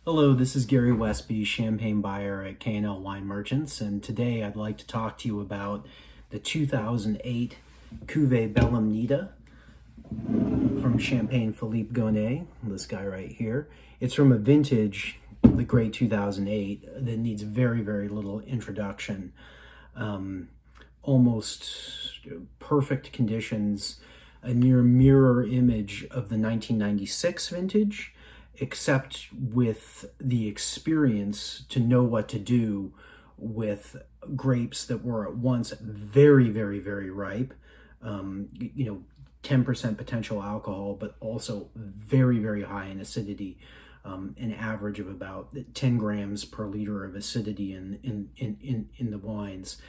Hello, this is Gary Westby, Champagne buyer at K&L Wine Merchants, and today I'd like to talk to you about the 2008 Cuvée Belamnita from Champagne Phillipe Gonet, this guy right here. It's from a vintage, the great 2008, that needs very little introduction. Almost perfect conditions, a near mirror image of the 1996 vintage, except with the experience to know what to do with grapes that were at once very ripe, 10% potential alcohol, but also very high in acidity, an average of about 10 grams per liter of acidity in the wines.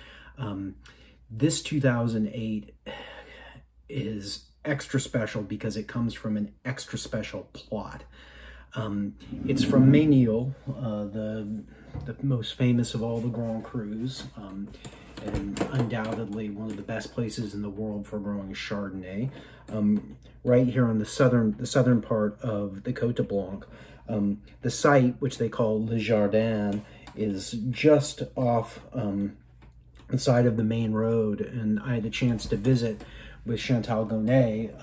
This 2008 is extra special because it comes from an extra special plot. It's from Mesnil, the most famous of all the Grand Crus, and undoubtedly one of the best places in the world for growing Chardonnay. Right here on the southern part of the Côte de Blanc. The site, which they call Le Jardin, is just off the side of the main road, and I had a chance to visit with Phillipe Gonet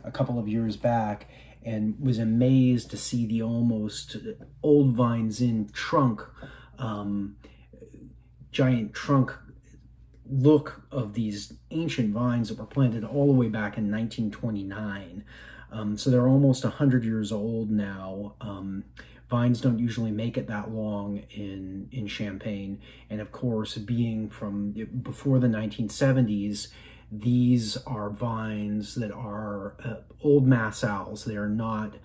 a couple of years back, and was amazed to see the almost old vines in trunk, giant trunk look of these ancient vines that were planted all the way back in 1929. So they're almost 100 years old now. Vines don't usually make it that long in Champagne. And of course, being from before the 1970s, these are vines that are old Massals. They're not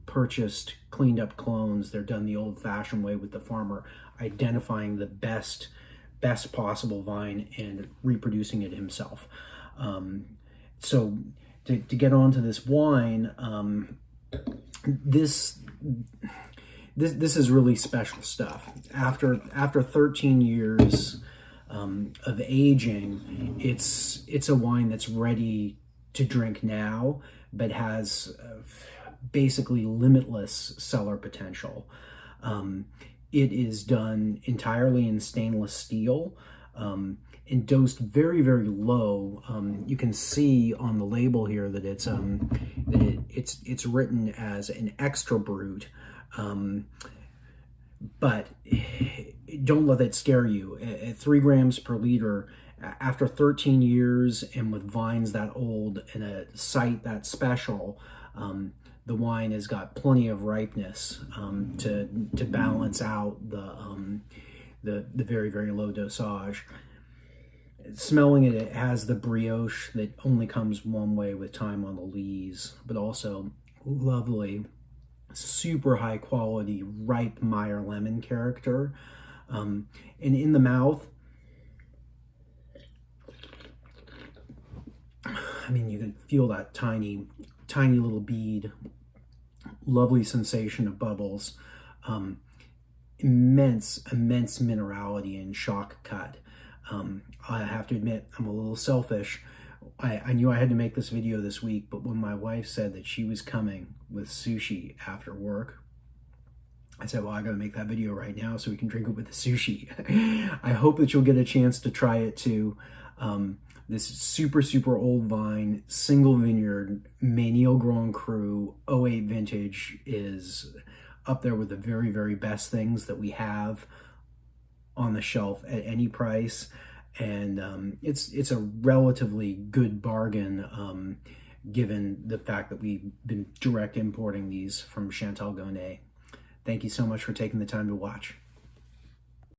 purchased, cleaned up clones. They're done the old-fashioned way with the farmer identifying the best possible vine and reproducing it himself. So to get onto this wine, this is really special stuff. After 13 years of aging, it's a wine that's ready to drink now, but has basically limitless cellar potential. It is done entirely in stainless steel, and dosed very low. You can see on the label here that it's written as an extra brut, but don't let that scare you. At 3 grams per liter, after 13 years and with vines that old and a site that special, the wine has got plenty of ripeness to balance out the very low dosage. Smelling it, it has the brioche that only comes one way with time on the lees, but also lovely, super high quality, ripe Meyer lemon character. And in the mouth, I mean, you can feel that tiny little bead, lovely sensation of bubbles, immense minerality and shock cut. I have to admit, I'm a little selfish. I knew I had to make this video this week, but when my wife said that she was coming with sushi after work, I said, well, I gotta make that video right now so we can drink it with the sushi. I hope that you'll get a chance to try it too. This super old vine, single vineyard, Mesnil Grand Cru, 08 vintage is up there with the very best things that we have on the shelf at any price. And it's a relatively good bargain given the fact that we've been direct importing these from Phillipe Gonet. Thank you so much for taking the time to watch.